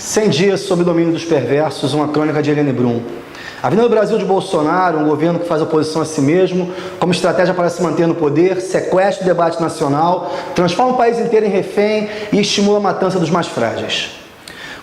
100 dias sob o domínio dos perversos, uma crônica de Helene Brum. A vinda do Brasil de Bolsonaro, um governo que faz oposição a si mesmo, como estratégia para se manter no poder, sequestra o debate nacional, transforma o país inteiro em refém e estimula a matança dos mais frágeis.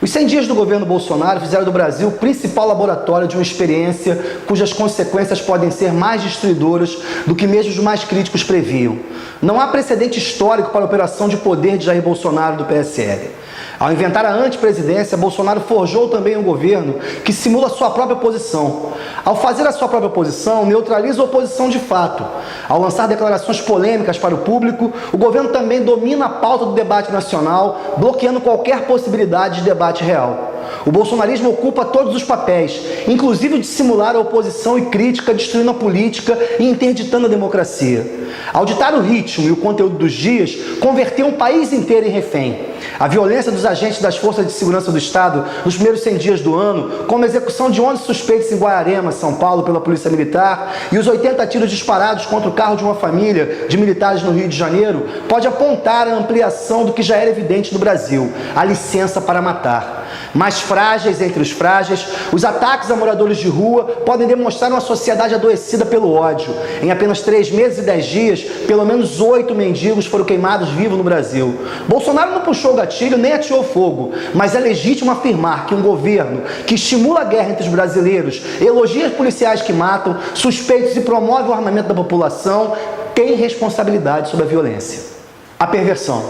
Os 100 dias do governo Bolsonaro fizeram do Brasil o principal laboratório de uma experiência cujas consequências podem ser mais destruidoras do que mesmo os mais críticos previam. Não há precedente histórico para a operação de poder de Jair Bolsonaro do PSL. Ao inventar a antipresidência, Bolsonaro forjou também um governo que simula sua própria oposição. Ao fazer a sua própria oposição, neutraliza a oposição de fato. Ao lançar declarações polêmicas para o público, o governo também domina a pauta do debate nacional, bloqueando qualquer possibilidade de debate real. O bolsonarismo ocupa todos os papéis, inclusive o de simular a oposição e crítica, destruindo a política e interditando a democracia. Ao ditar o ritmo e o conteúdo dos dias, converteu um país inteiro em refém. A violência dos agentes das Forças de Segurança do Estado nos primeiros 100 dias do ano, como a execução de 11 suspeitos em Guararema, São Paulo, pela Polícia Militar, e os 80 tiros disparados contra o carro de uma família de militares no Rio de Janeiro, pode apontar a ampliação do que já era evidente no Brasil, a licença para matar. Mais frágeis entre os frágeis, os ataques a moradores de rua podem demonstrar uma sociedade adoecida pelo ódio. Em apenas 3 meses e 10 dias, pelo menos 8 mendigos foram queimados vivos no Brasil. Bolsonaro não puxou o gatilho nem ateou fogo, mas é legítimo afirmar que um governo que estimula a guerra entre os brasileiros, elogia os policiais que matam, suspeitos e promove o armamento da população, tem responsabilidade sobre a violência. A perversão.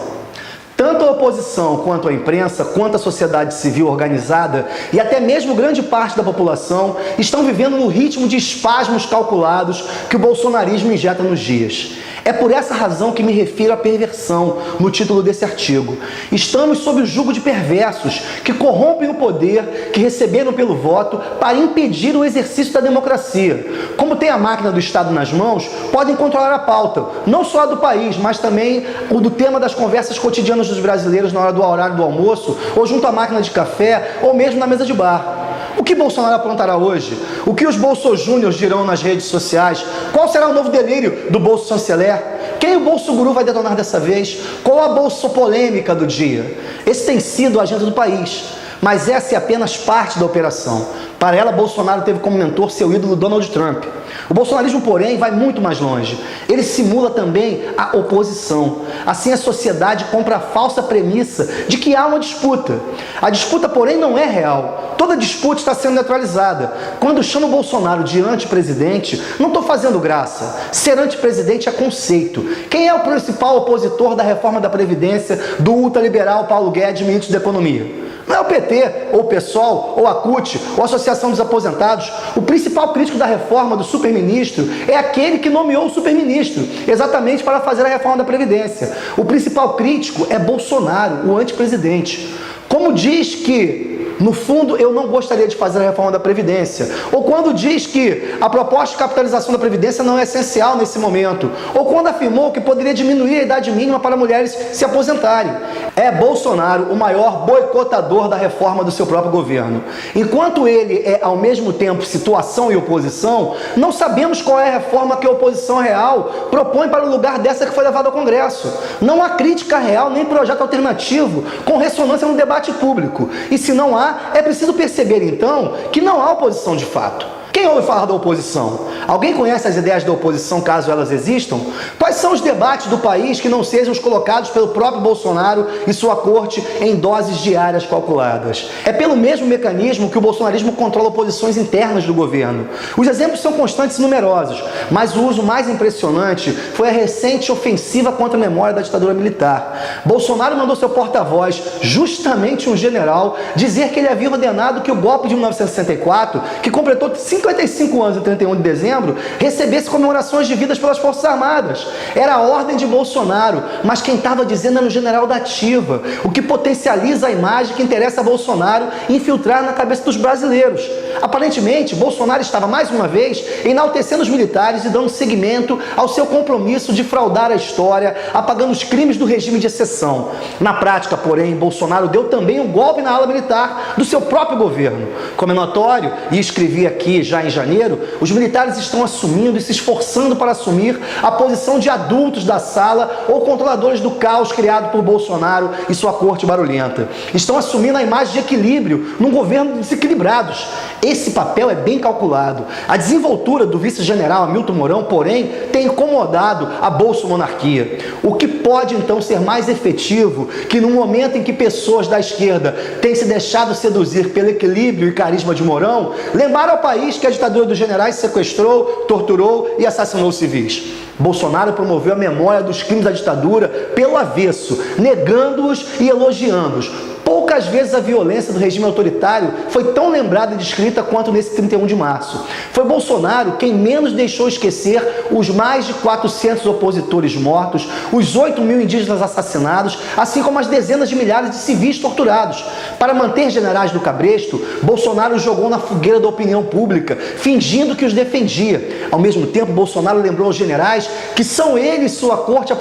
Tanto a oposição, quanto a imprensa, quanto a sociedade civil organizada e até mesmo grande parte da população estão vivendo no ritmo de espasmos calculados que o bolsonarismo injeta nos dias. É por essa razão que me refiro à perversão no título desse artigo. Estamos sob o jugo de perversos que corrompem o poder que receberam pelo voto para impedir o exercício da democracia. Como tem a máquina do Estado nas mãos, podem controlar a pauta, não só a do país, mas também o do tema das conversas cotidianas dos brasileiros na hora do horário do almoço, ou junto à máquina de café, ou mesmo na mesa de bar. O que Bolsonaro aprontará hoje? O que os bolsojúniors dirão nas redes sociais? Qual será o novo delírio do Bolso Chanceler? Quem o Bolso Guru vai detonar dessa vez? Qual a bolsopolêmica do dia? Esse tem sido a agenda do país, mas essa é apenas parte da operação. Para ela, Bolsonaro teve como mentor seu ídolo Donald Trump. O bolsonarismo, porém, vai muito mais longe. Ele simula também a oposição. Assim, a sociedade compra a falsa premissa de que há uma disputa. A disputa, porém, não é real. Toda disputa está sendo neutralizada. Quando chamo o Bolsonaro de antipresidente, não estou fazendo graça. Ser antipresidente é conceito. Quem é o principal opositor da reforma da Previdência do ultraliberal Paulo Guedes, ministro da Economia? Não é o PT, ou o PSOL, ou a CUT, ou a Associação dos Aposentados. O principal crítico da reforma do superministro é aquele que nomeou o superministro, exatamente para fazer a reforma da Previdência. O principal crítico é Bolsonaro, o antipresidente. Como diz que, no fundo, eu não gostaria de fazer a reforma da Previdência. Ou quando diz que a proposta de capitalização da Previdência não é essencial nesse momento. Ou quando afirmou que poderia diminuir a idade mínima para mulheres se aposentarem. É Bolsonaro o maior boicotador da reforma do seu próprio governo. Enquanto ele é, ao mesmo tempo, situação e oposição, não sabemos qual é a reforma que a oposição real propõe para o lugar dessa que foi levada ao Congresso. Não há crítica real nem projeto alternativo com ressonância no debate público. E se não há, é preciso perceber, então, que não há oposição de fato. Quem ouve falar da oposição? Alguém conhece as ideias da oposição, caso elas existam? Quais são os debates do país que não sejam os colocados pelo próprio Bolsonaro e sua corte em doses diárias calculadas? É pelo mesmo mecanismo que o bolsonarismo controla oposições internas do governo. Os exemplos são constantes e numerosos, mas o uso mais impressionante foi a recente ofensiva contra a memória da ditadura militar. Bolsonaro mandou seu porta-voz, justamente um general, dizer que ele havia ordenado que o golpe de 1964, que completou 55 anos em 31 de dezembro, recebesse comemorações devidas pelas Forças Armadas. Era a ordem de Bolsonaro, mas quem estava dizendo era o general da ativa, o que potencializa a imagem que interessa a Bolsonaro infiltrar na cabeça dos brasileiros. Aparentemente, Bolsonaro estava mais uma vez enaltecendo os militares e dando seguimento ao seu compromisso de fraudar a história, apagando os crimes do regime de exceção. Na prática, porém, Bolsonaro deu também um golpe na ala militar do seu próprio governo. Como é notório, e escrevi aqui já já em janeiro, os militares estão assumindo e se esforçando para assumir a posição de adultos da sala ou controladores do caos criado por Bolsonaro e sua corte barulhenta. Estão assumindo a imagem de equilíbrio num governo de desequilibrados. Esse papel é bem calculado. A desenvoltura do vice-general Hamilton Mourão, porém, tem incomodado a bolsomonarquia. O que pode, então, ser mais efetivo que no momento em que pessoas da esquerda têm se deixado seduzir pelo equilíbrio e carisma de Mourão, lembrar ao país que a ditadura dos generais sequestrou, torturou e assassinou civis. Bolsonaro promoveu a memória dos crimes da ditadura pelo avesso, negando-os e elogiando-os. Poucas vezes a violência do regime autoritário foi tão lembrada e descrita quanto nesse 31 de março. Foi Bolsonaro quem menos deixou esquecer os mais de 400 opositores mortos, os 8 mil indígenas assassinados, assim como as dezenas de milhares de civis torturados. Para manter generais do cabresto, Bolsonaro jogou na fogueira da opinião pública, fingindo que os defendia. Ao mesmo tempo, Bolsonaro lembrou aos generais que são eles e sua corte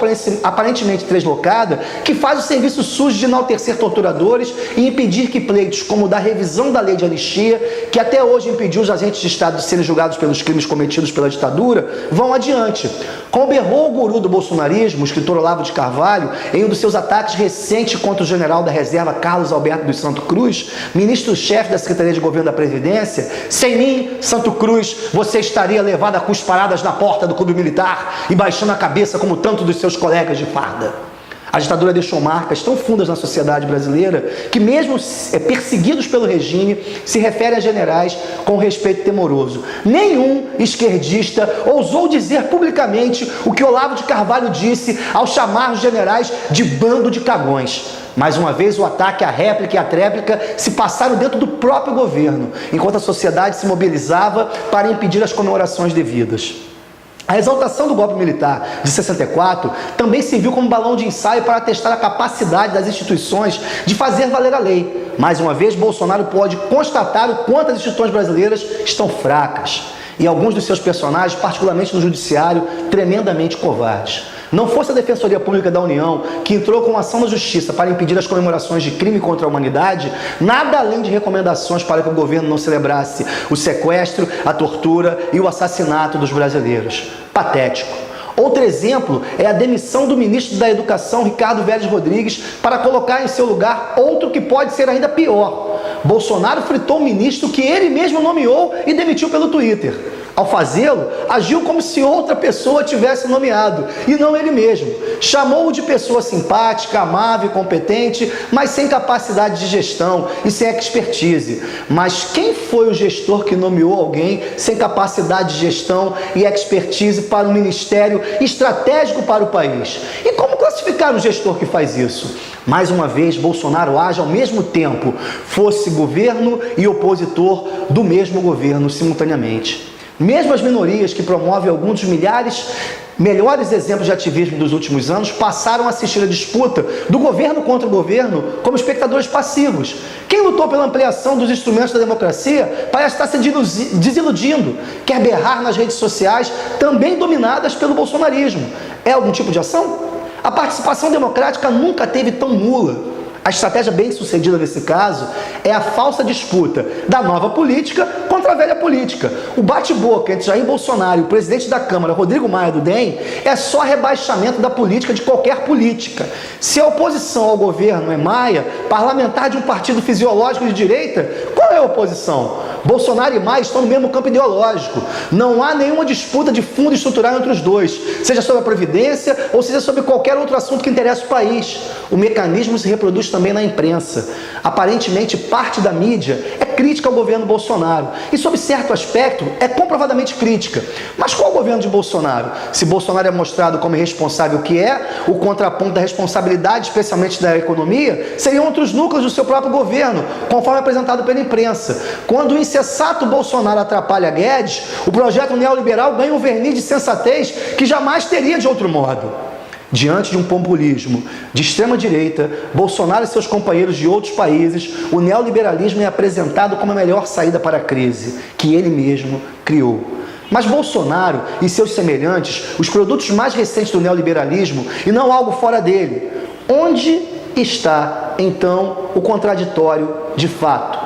aparentemente deslocada que faz o serviço sujo de enaltecer torturadores e impedir que pleitos como o da revisão da lei de anistia, que até hoje impediu os agentes de Estado de serem julgados pelos crimes cometidos pela ditadura, vão adiante. Como berrou o guru do bolsonarismo, o escritor Olavo de Carvalho, em um dos seus ataques recentes contra o general da reserva Carlos Alberto dos Santos Cruz, ministro-chefe da Secretaria de Governo da Previdência: sem mim, Santos Cruz, você estaria levado a cusparadas na porta do clube militar e baixando a cabeça como tanto dos seus colegas de farda. A ditadura deixou marcas tão fundas na sociedade brasileira que, mesmo perseguidos pelo regime, se refere a generais com respeito temoroso. Nenhum esquerdista ousou dizer publicamente o que Olavo de Carvalho disse ao chamar os generais de bando de cagões. Mais uma vez, o ataque, a réplica e a tréplica se passaram dentro do próprio governo, enquanto a sociedade se mobilizava para impedir as comemorações devidas. A exaltação do golpe militar de 64 também serviu como balão de ensaio para testar a capacidade das instituições de fazer valer a lei. Mais uma vez, Bolsonaro pode constatar o quanto as instituições brasileiras estão fracas e alguns dos seus personagens, particularmente no judiciário, tremendamente covardes. Não fosse a Defensoria Pública da União, que entrou com ação na Justiça para impedir as comemorações de crime contra a humanidade, nada além de recomendações para que o governo não celebrasse o sequestro, a tortura e o assassinato dos brasileiros. Patético. Outro exemplo é a demissão do ministro da Educação, Ricardo Vélez Rodrigues, para colocar em seu lugar outro que pode ser ainda pior. Bolsonaro fritou um ministro que ele mesmo nomeou e demitiu pelo Twitter. Ao fazê-lo, agiu como se outra pessoa tivesse nomeado, e não ele mesmo. Chamou-o de pessoa simpática, amável e competente, mas sem capacidade de gestão e sem expertise. Mas quem foi o gestor que nomeou alguém sem capacidade de gestão e expertise para um ministério estratégico para o país? E como classificar um gestor que faz isso? Mais uma vez, Bolsonaro age ao mesmo tempo, fosse governo e opositor do mesmo governo simultaneamente. Mesmo as minorias que promovem alguns dos melhores exemplos de ativismo dos últimos anos passaram a assistir a disputa do governo contra o governo como espectadores passivos. Quem lutou pela ampliação dos instrumentos da democracia parece estar se desiludindo, quer berrar nas redes sociais, também dominadas pelo bolsonarismo. É algum tipo de ação? A participação democrática nunca teve tão nula. A estratégia bem sucedida nesse caso é a falsa disputa da nova política contra a velha política. O bate-boca entre Jair Bolsonaro e o presidente da Câmara, Rodrigo Maia do DEM, é só rebaixamento da política de qualquer política. Se a oposição ao governo é Maia, parlamentar de um partido fisiológico de direita, qual é a oposição? Bolsonaro e Maia estão no mesmo campo ideológico. Não há nenhuma disputa de fundo estrutural entre os dois, seja sobre a Previdência ou seja sobre qualquer outro assunto que interessa o país. O mecanismo se reproduz também na imprensa. Aparentemente, parte da mídia é crítica ao governo Bolsonaro e, sob certo aspecto, é comprovadamente crítica. Mas qual é o governo de Bolsonaro? Se Bolsonaro é mostrado como irresponsável que é, o contraponto da responsabilidade, especialmente da economia, seriam outros núcleos do seu próprio governo, conforme apresentado pela imprensa. Quando o insensato Bolsonaro atrapalha Guedes, o projeto neoliberal ganha um verniz de sensatez que jamais teria de outro modo. Diante de um populismo de extrema-direita, Bolsonaro e seus companheiros de outros países, o neoliberalismo é apresentado como a melhor saída para a crise, que ele mesmo criou. Mas Bolsonaro e seus semelhantes, os produtos mais recentes do neoliberalismo, e não algo fora dele. Onde está, então, o contraditório de fato?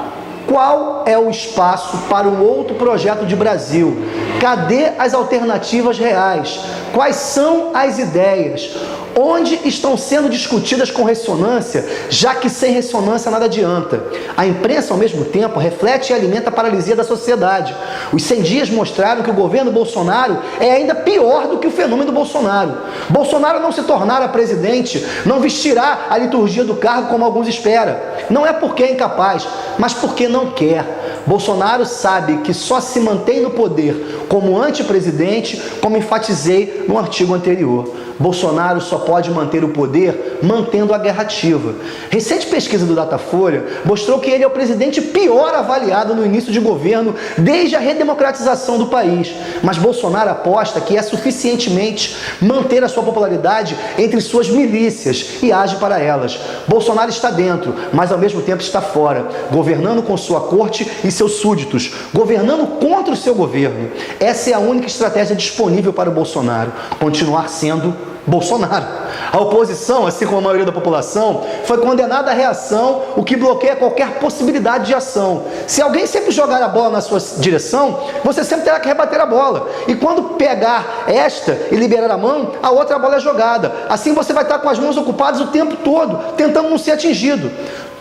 Qual é o espaço para um outro projeto de Brasil? Cadê as alternativas reais? Quais são as ideias? Onde estão sendo discutidas com ressonância, já que sem ressonância nada adianta? A imprensa, ao mesmo tempo, reflete e alimenta a paralisia da sociedade. Os 100 dias mostraram que o governo Bolsonaro é ainda pior do que o fenômeno Bolsonaro. Bolsonaro não se tornará presidente, não vestirá a liturgia do cargo como alguns esperam. Não é porque é incapaz, mas porque não quer. Bolsonaro sabe que só se mantém no poder como antipresidente, como enfatizei no artigo anterior. Bolsonaro só pode manter o poder mantendo a guerra ativa. Recente pesquisa do Datafolha mostrou que ele é o presidente pior avaliado no início de governo desde a redemocratização do país. Mas Bolsonaro aposta que é suficientemente manter a sua popularidade entre suas milícias e age para elas. Bolsonaro está dentro, mas ao mesmo tempo está fora, governando com sua corte e seus súditos, governando contra o seu governo. Essa é a única estratégia disponível para o Bolsonaro, continuar sendo Bolsonaro. A oposição, assim como a maioria da população, foi condenada à reação, o que bloqueia qualquer possibilidade de ação. Se alguém sempre jogar a bola na sua direção, você sempre terá que rebater a bola. E quando pegar esta e liberar a mão, a outra bola é jogada. Assim você vai estar com as mãos ocupadas o tempo todo, tentando não ser atingido.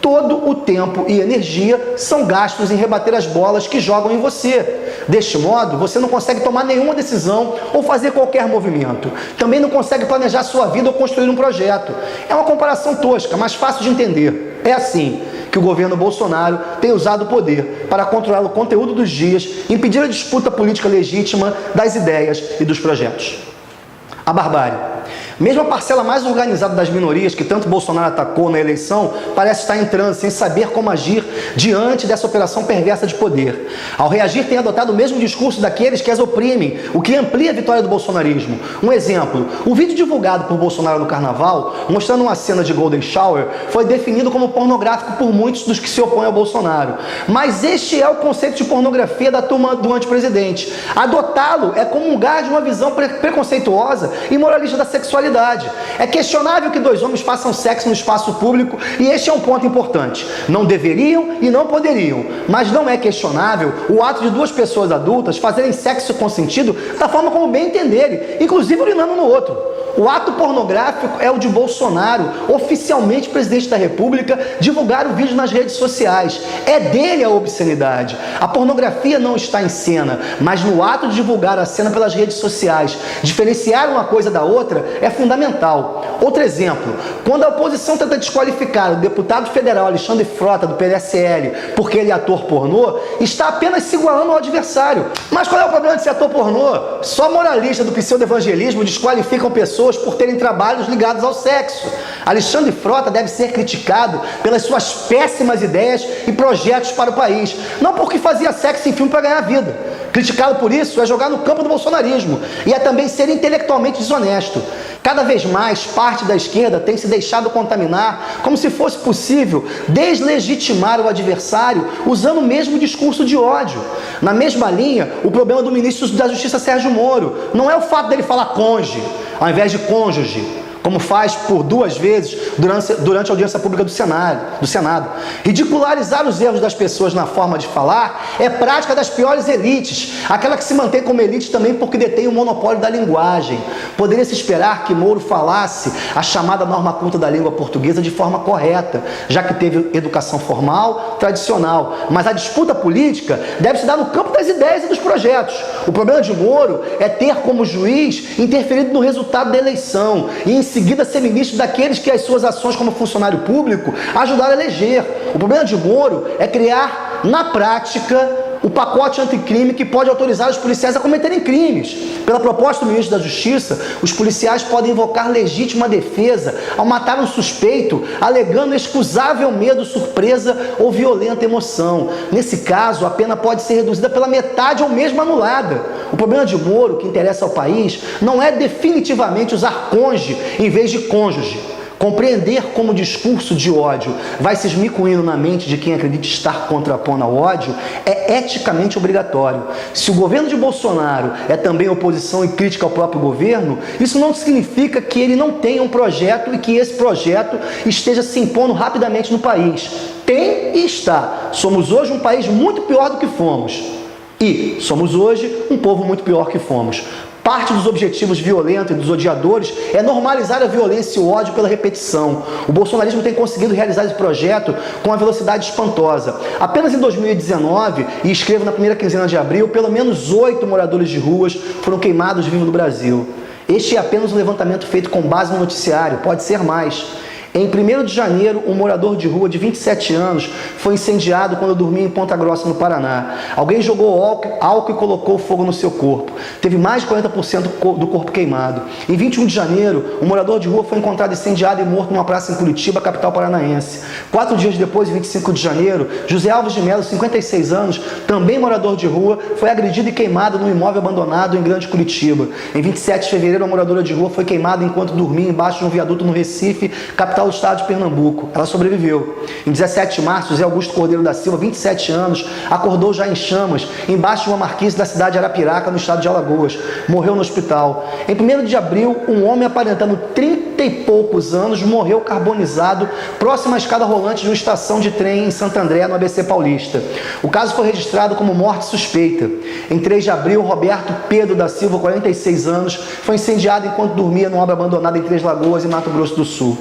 Todo o tempo e energia são gastos em rebater as bolas que jogam em você. Deste modo, você não consegue tomar nenhuma decisão ou fazer qualquer movimento. Também não consegue planejar sua vida ou construir um projeto. É uma comparação tosca, mas fácil de entender. É assim que o governo Bolsonaro tem usado o poder para controlar o conteúdo dos dias, impedir a disputa política legítima das ideias e dos projetos. A barbárie. Mesmo a parcela mais organizada das minorias que tanto Bolsonaro atacou na eleição parece estar em transe, sem saber como agir diante dessa operação perversa de poder. Ao reagir, tem adotado o mesmo discurso daqueles que as oprimem, o que amplia a vitória do bolsonarismo. Um exemplo, o vídeo divulgado por Bolsonaro no Carnaval, mostrando uma cena de Golden Shower, foi definido como pornográfico por muitos dos que se opõem ao Bolsonaro. Mas este é o conceito de pornografia da turma do antipresidente. Adotá-lo é comungar de uma visão preconceituosa e moralista da sexualidade. É questionável que dois homens façam sexo no espaço público e este é um ponto importante. Não deveriam e não poderiam, mas não é questionável o ato de duas pessoas adultas fazerem sexo consentido da forma como bem entenderem, inclusive urinando no outro. O ato pornográfico é o de Bolsonaro, oficialmente presidente da República, divulgar o vídeo nas redes sociais. É dele a obscenidade. A pornografia não está em cena, mas no ato de divulgar a cena pelas redes sociais. Diferenciar uma coisa da outra é fundamental. Outro exemplo, quando a oposição tenta desqualificar o deputado federal Alexandre Frota, do PSL, porque ele é ator pornô, está apenas se igualando ao adversário. Mas qual é o problema de ser ator pornô? Só moralistas do pseudo-evangelismo desqualificam pessoas por terem trabalhos ligados ao sexo. Alexandre Frota deve ser criticado pelas suas péssimas ideias e projetos para o país, não porque fazia sexo em filme para ganhar vida. Criticá-lo por isso é jogar no campo do bolsonarismo e é também ser intelectualmente desonesto. Cada vez mais, parte da esquerda tem se deixado contaminar como se fosse possível deslegitimar o adversário usando o mesmo discurso de ódio. Na mesma linha, o problema do ministro da Justiça Sérgio Moro não é o fato dele falar conge, ao invés de cônjuge, como faz por 2 vezes durante a audiência pública do Senado. Ridicularizar os erros das pessoas na forma de falar é prática das piores elites, aquela que se mantém como elite também porque detém o monopólio da linguagem. Poderia-se esperar que Moro falasse a chamada norma culta da língua portuguesa de forma correta, já que teve educação formal, tradicional. Mas a disputa política deve se dar no campo das ideias e dos projetos. O problema de Moro é ter como juiz interferido no resultado da eleição e em seguida ser ministro daqueles que as suas ações como funcionário público ajudaram a eleger. O problema de Moro é criar, na prática, o pacote anticrime que pode autorizar os policiais a cometerem crimes. Pela proposta do ministro da Justiça, os policiais podem invocar legítima defesa ao matar um suspeito, alegando excusável medo, surpresa ou violenta emoção. Nesse caso, a pena pode ser reduzida pela metade ou mesmo anulada. O problema de Moro, que interessa ao país, não é definitivamente usar cônjuge em vez de cônjuge. Compreender como o discurso de ódio vai se esmicuindo na mente de quem acredita estar contrapondo ao ódio é eticamente obrigatório. Se o governo de Bolsonaro é também oposição e crítica ao próprio governo, isso não significa que ele não tenha um projeto e que esse projeto esteja se impondo rapidamente no país. Tem e está. Somos hoje um país muito pior do que fomos. E somos hoje um povo muito pior que fomos. Parte dos objetivos violentos e dos odiadores é normalizar a violência e o ódio pela repetição. O bolsonarismo tem conseguido realizar esse projeto com uma velocidade espantosa. Apenas em 2019, e escrevo na primeira quinzena de abril, pelo menos 8 moradores de ruas foram queimados vivos no Brasil. Este é apenas um levantamento feito com base no noticiário, pode ser mais. Em 1º de janeiro, um morador de rua de 27 anos foi incendiado quando dormia em Ponta Grossa, no Paraná. Alguém jogou álcool e colocou fogo no seu corpo. Teve mais de 40% do corpo queimado. Em 21 de janeiro, um morador de rua foi encontrado incendiado e morto numa praça em Curitiba, capital paranaense. 4 dias depois, em 25 de janeiro, José Alves de Melo, 56 anos, também morador de rua, foi agredido e queimado num imóvel abandonado em Grande Curitiba. Em 27 de fevereiro, uma moradora de rua foi queimada enquanto dormia embaixo de um viaduto no Recife, capital do estado de Pernambuco. Ela sobreviveu. Em 17 de março, José Augusto Cordeiro da Silva, 27 anos, acordou já em chamas, embaixo de uma marquise da cidade de Arapiraca, no estado de Alagoas. Morreu no hospital. Em 1º de abril, um homem aparentando 30 e poucos anos morreu carbonizado próximo à escada rolante de uma estação de trem em Santo André, no ABC Paulista. O caso foi registrado como morte suspeita. Em 3 de abril, Roberto Pedro da Silva, 46 anos, foi incendiado enquanto dormia numa obra abandonada em Três Lagoas, em Mato Grosso do Sul.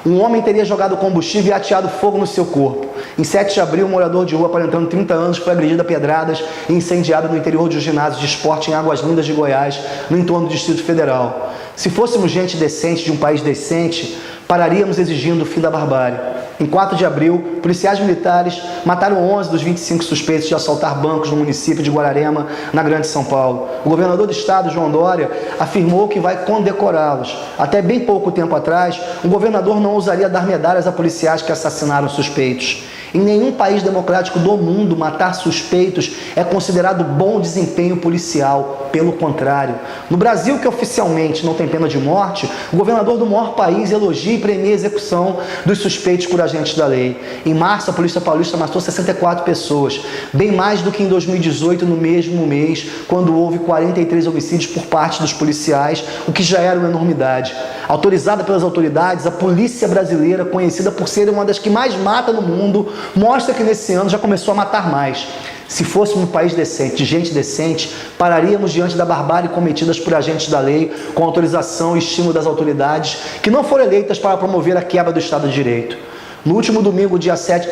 Um homem teria jogado combustível e ateado fogo no seu corpo. Em 7 de abril, um morador de rua aparentando 30 anos foi agredido a pedradas e incendiado no interior de um ginásio de esporte em Águas Lindas de Goiás, no entorno do Distrito Federal. Se fôssemos gente decente de um país decente, pararíamos exigindo o fim da barbárie. Em 4 de abril, policiais militares mataram 11 dos 25 suspeitos de assaltar bancos no município de Guararema, na Grande São Paulo. O governador do estado, João Dória, afirmou que vai condecorá-los. Até bem pouco tempo atrás, um governador não ousaria dar medalhas a policiais que assassinaram suspeitos. Em nenhum país democrático do mundo, matar suspeitos é considerado bom desempenho policial. Pelo contrário. No Brasil, que oficialmente não tem pena de morte, o governador do maior país elogia e premia a execução dos suspeitos por agentes da lei. Em março, a Polícia Paulista matou 64 pessoas, bem mais do que em 2018, no mesmo mês, quando houve 43 homicídios por parte dos policiais, o que já era uma enormidade. Autorizada pelas autoridades, a polícia brasileira, conhecida por ser uma das que mais mata no mundo, mostra que nesse ano já começou a matar mais. Se fôssemos um país decente, de gente decente, pararíamos diante da barbárie cometidas por agentes da lei, com autorização e estímulo das autoridades, que não foram eleitas para promover a quebra do Estado de Direito. No último domingo, dia 7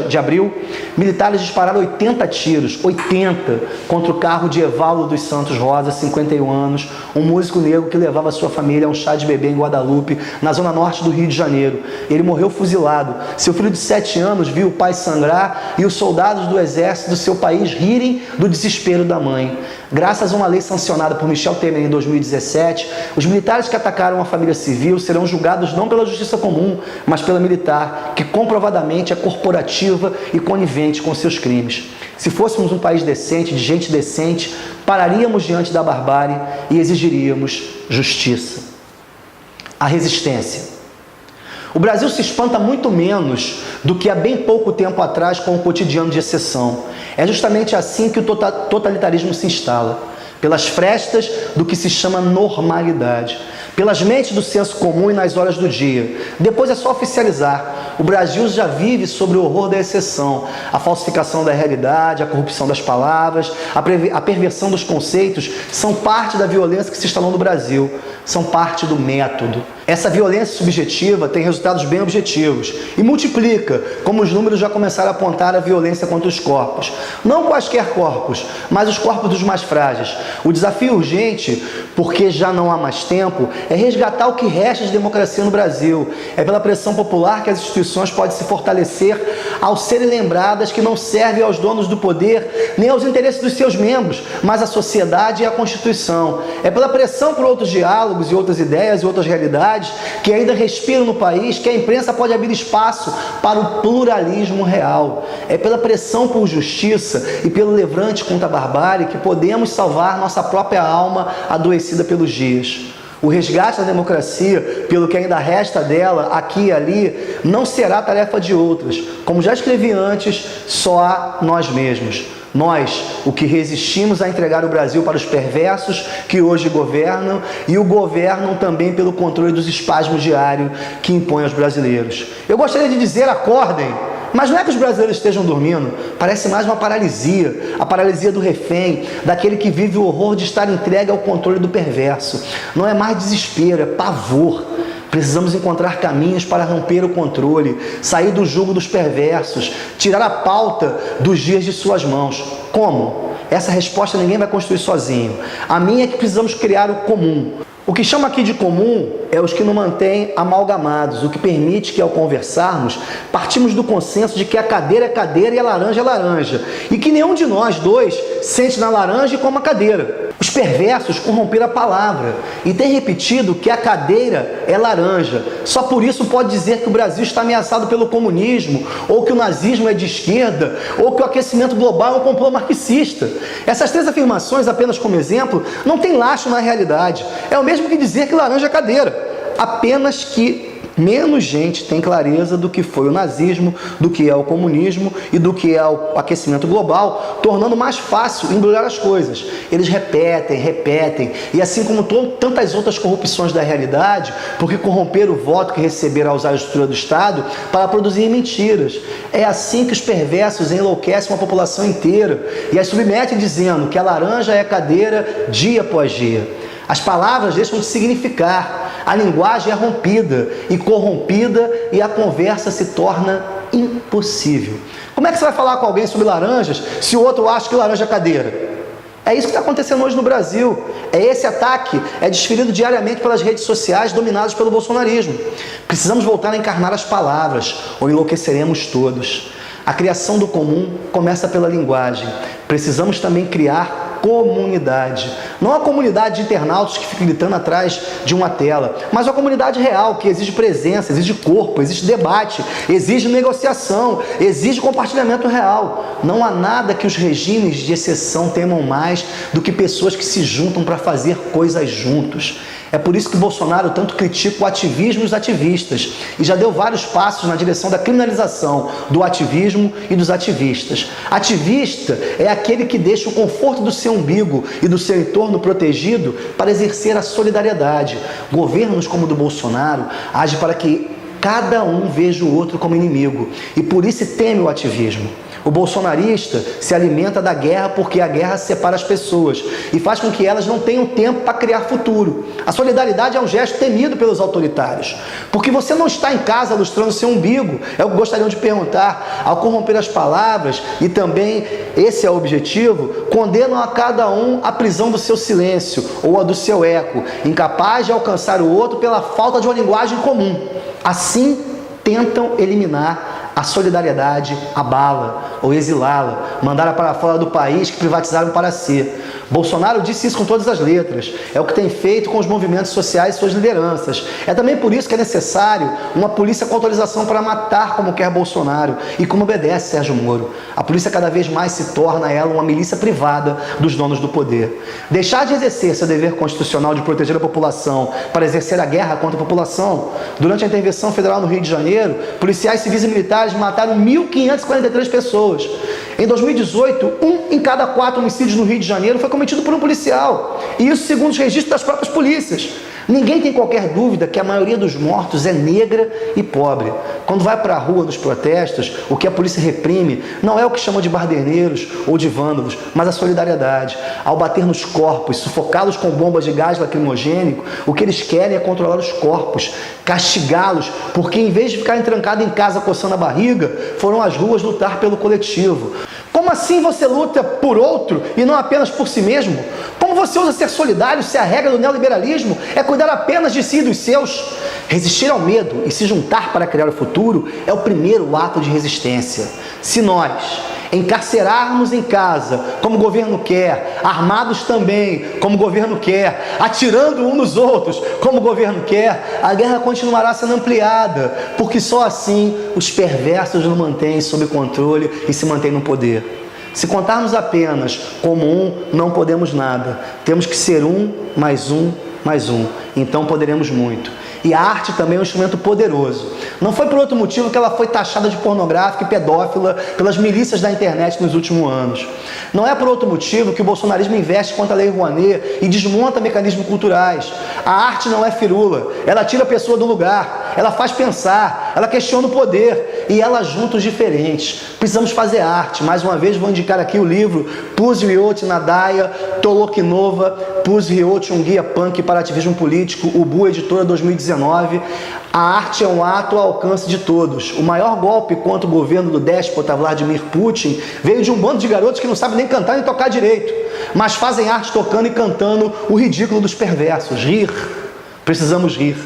de abril, militares dispararam 80 tiros, 80, contra o carro de Evaldo dos Santos Rosa, 51 anos, um músico negro que levava sua família a um chá de bebê em Guadalupe, na zona norte do Rio de Janeiro. Ele morreu fuzilado. Seu filho de 7 anos viu o pai sangrar e os soldados do exército do seu país rirem do desespero da mãe. Graças a uma lei sancionada por Michel Temer em 2017, os militares que atacaram a família civil serão julgados não pela justiça comum, mas pela militar, que comprovadamente é corporativa e conivente com seus crimes. Se fôssemos um país decente, de gente decente, pararíamos diante da barbárie e exigiríamos justiça. A resistência. O Brasil se espanta muito menos do que há bem pouco tempo atrás com o cotidiano de exceção. É justamente assim que o totalitarismo se instala, pelas frestas do que se chama normalidade, pelas mentes do senso comum e nas horas do dia. Depois é só oficializar. O Brasil já vive sobre o horror da exceção, a falsificação da realidade, a corrupção das palavras, a perversão dos conceitos são parte da violência que se instalou no Brasil, são parte do método. Essa violência subjetiva tem resultados bem objetivos e multiplica, como os números já começaram a apontar, a violência contra os corpos. Não quaisquer corpos, mas os corpos dos mais frágeis. O desafio urgente, porque já não há mais tempo, é resgatar o que resta de democracia no Brasil. É pela pressão popular que as instituições podem se fortalecer ao serem lembradas que não servem aos donos do poder nem aos interesses dos seus membros, mas à sociedade e à Constituição. É pela pressão por outros diálogos e outras ideias e outras realidades que ainda respiram no país que a imprensa pode abrir espaço para o pluralismo real. É pela pressão por justiça e pelo levante contra a barbárie que podemos salvar nossa própria alma adoecida pelos dias. O resgate da democracia, pelo que ainda resta dela, aqui e ali, não será tarefa de outras. Como já escrevi antes, só há nós mesmos. Nós, o que resistimos a entregar o Brasil para os perversos que hoje governam e o governam também pelo controle dos espasmos diários que impõem aos brasileiros. Eu gostaria de dizer, acordem, Mas não é que os brasileiros estejam dormindo, parece mais uma paralisia, a paralisia do refém, daquele que vive o horror de estar entregue ao controle do perverso. Não é mais desespero, é pavor. Precisamos encontrar caminhos para romper o controle, sair do jugo dos perversos, tirar a pauta dos dias de suas mãos. Como? Essa resposta ninguém vai construir sozinho. A minha é que precisamos criar o comum. O que chama aqui de comum é os que nos mantêm amalgamados, o que permite que, ao conversarmos, partimos do consenso de que a cadeira é cadeira e a laranja é laranja, e que nenhum de nós dois sente na laranja e come a cadeira. Os perversos corromperam a palavra e têm repetido que a cadeira é laranja. Só por isso pode dizer que o Brasil está ameaçado pelo comunismo, ou que o nazismo é de esquerda, ou que o aquecimento global é um complô marxista. Essas três afirmações, apenas como exemplo, não têm lastro na realidade. É o mesmo que dizer que laranja é cadeira, apenas que menos gente tem clareza do que foi o nazismo, do que é o comunismo e do que é o aquecimento global, tornando mais fácil embrulhar as coisas. Eles repetem, e assim como tantas outras corrupções da realidade, porque corromperam o voto que receberam ao usar a estrutura do Estado para produzir mentiras. É assim que os perversos enlouquecem uma população inteira e as submetem dizendo que a laranja é cadeira dia após dia. As palavras deixam de significar, a linguagem é rompida e corrompida e a conversa se torna impossível. Como é que você vai falar com alguém sobre laranjas se o outro acha que laranja é cadeira? É isso que está acontecendo hoje no Brasil. Esse ataque é desferido diariamente pelas redes sociais dominadas pelo bolsonarismo. Precisamos voltar a encarnar as palavras ou enlouqueceremos todos. A criação do comum começa pela linguagem. Precisamos também criar comunidade. Não a comunidade de internautas que ficam gritando atrás de uma tela, mas a comunidade real, que exige presença, exige corpo, exige debate, exige negociação, exige compartilhamento real. Não há nada que os regimes de exceção temam mais do que pessoas que se juntam para fazer coisas juntos. É por isso que Bolsonaro tanto critica o ativismo e os ativistas, e já deu vários passos na direção da criminalização do ativismo e dos ativistas. Ativista é aquele que deixa o conforto do seu umbigo e do seu entorno protegido para exercer a solidariedade. Governos como o do Bolsonaro agem para que cada um veja o outro como inimigo, e por isso teme o ativismo. O bolsonarista se alimenta da guerra porque a guerra separa as pessoas e faz com que elas não tenham tempo para criar futuro. A solidariedade é um gesto temido pelos autoritários, porque você não está em casa lustrando seu umbigo, é o que gostariam de perguntar. Ao corromper as palavras, e também esse é o objetivo, condenam a cada um à prisão do seu silêncio ou a do seu eco, incapaz de alcançar o outro pela falta de uma linguagem comum. Assim, tentam eliminar a solidariedade, abala ou exilá-la, mandá-la para fora do país que privatizaram para si. Bolsonaro disse isso com todas as letras. É o que tem feito com os movimentos sociais e suas lideranças. É também por isso que é necessário uma polícia com autorização para matar como quer Bolsonaro e como obedece Sérgio Moro. A polícia cada vez mais se torna ela uma milícia privada dos donos do poder. Deixar de exercer seu dever constitucional de proteger a população para exercer a guerra contra a população. Durante a intervenção federal no Rio de Janeiro, policiais civis e militares mataram 1.543 pessoas. Em 2018, 1 em cada 4 homicídios no Rio de Janeiro foi cometido por um policial. E isso segundo os registros das próprias polícias. Ninguém tem qualquer dúvida que a maioria dos mortos é negra e pobre. Quando vai para a rua nos protestos, o que a polícia reprime não é o que chama de barderneiros ou de vândalos, mas a solidariedade. Ao bater nos corpos, sufocá-los com bombas de gás lacrimogênico, o que eles querem é controlar os corpos, castigá-los, porque em vez de ficarem trancados em casa coçando a barriga, foram às ruas lutar pelo coletivo. Como assim você luta por outro e não apenas por si mesmo? Como você usa ser solidário se a regra do neoliberalismo é cuidar apenas de si e dos seus? Resistir ao medo e se juntar para criar o futuro é o primeiro ato de resistência. Se nós encarcerarmos em casa, como o governo quer, armados também, como o governo quer, atirando uns nos outros, como o governo quer, a guerra continuará sendo ampliada, porque só assim os perversos nos mantêm sob controle e se mantêm no poder. Se contarmos apenas como um, não podemos nada. Temos que ser um, mais um, mais um. Então poderemos muito. E a arte também é um instrumento poderoso. Não foi por outro motivo que ela foi taxada de pornográfica e pedófila pelas milícias da internet nos últimos anos. Não é por outro motivo que o bolsonarismo investe contra a Lei Rouanet e desmonta mecanismos culturais. A arte não é firula, ela tira a pessoa do lugar. julgar, ela faz pensar, ela questiona o poder e ela junta os diferentes. Precisamos fazer arte. Mais uma vez vou indicar aqui o livro Pussy Riot Nadaya Tolokinova, Pussy Riot, um guia punk para ativismo político, Ubu, editora 2019. A arte é um ato ao alcance de todos. O maior golpe contra o governo do déspota Vladimir Putin veio de um bando de garotos que não sabem nem cantar nem tocar direito, mas fazem arte tocando e cantando o ridículo dos perversos. Rir. Precisamos rir.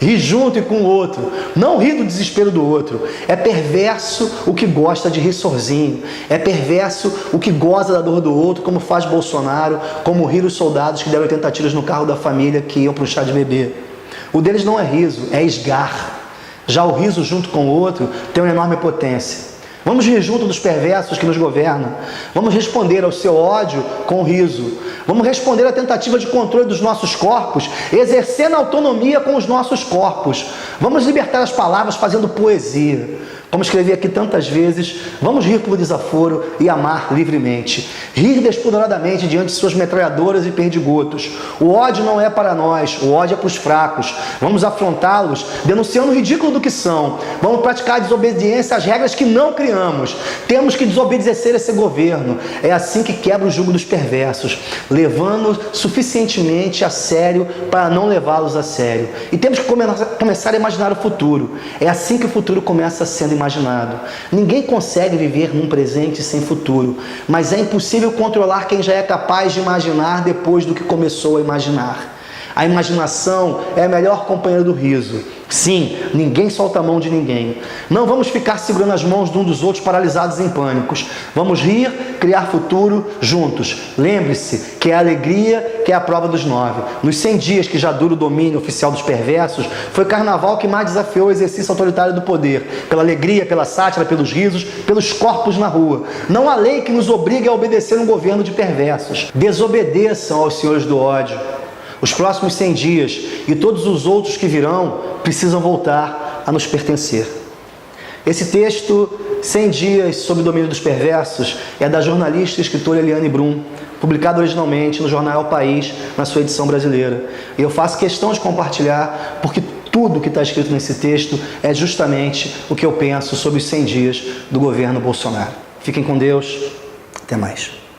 Rir junto e com o outro. Não rir do desespero do outro. É perverso o que gosta de rir sozinho. É perverso o que goza da dor do outro, como faz Bolsonaro, como rir os soldados que deram 80 tiros no carro da família que iam para o chá de bebê. O deles não é riso, é esgar. Já o riso junto com o outro tem uma enorme potência. Vamos rir junto dos perversos que nos governam. Vamos responder ao seu ódio com o riso. Vamos responder à tentativa de controle dos nossos corpos, exercendo autonomia com os nossos corpos. Vamos libertar as palavras fazendo poesia. Como escrevi aqui tantas vezes, vamos rir por desaforo e amar livremente. Rir despoderadamente diante de suas metralhadoras e perdigotos. O ódio não é para nós, o ódio é para os fracos. Vamos afrontá-los, denunciando o ridículo do que são. Vamos praticar a desobediência às regras que não criamos. Temos que desobedecer esse governo. É assim que quebra o jugo dos perversos, levando suficientemente a sério para não levá-los a sério. E temos que começar a imaginar o futuro. É assim que o futuro começa sendo imaginado. Ninguém consegue viver num presente sem futuro, mas é impossível controlar quem já é capaz de imaginar depois do que começou a imaginar. A imaginação é a melhor companheira do riso. Sim, ninguém solta a mão de ninguém. Não vamos ficar segurando as mãos de um dos outros paralisados em pânicos. Vamos rir, criar futuro juntos. Lembre-se que é a alegria que é a prova dos 9. Nos 100 dias que já dura o domínio oficial dos perversos, foi o carnaval que mais desafiou o exercício autoritário do poder. Pela alegria, pela sátira, pelos risos, pelos corpos na rua. Não há lei que nos obrigue a obedecer um governo de perversos. Desobedeçam aos senhores do ódio. Os próximos 100 dias e todos os outros que virão precisam voltar a nos pertencer. Esse texto, 100 dias sob o domínio dos perversos, é da jornalista e escritora Eliane Brum, publicado originalmente no jornal O País, na sua edição brasileira. E eu faço questão de compartilhar, porque tudo que está escrito nesse texto é justamente o que eu penso sobre os 100 dias do governo Bolsonaro. Fiquem com Deus. Até mais.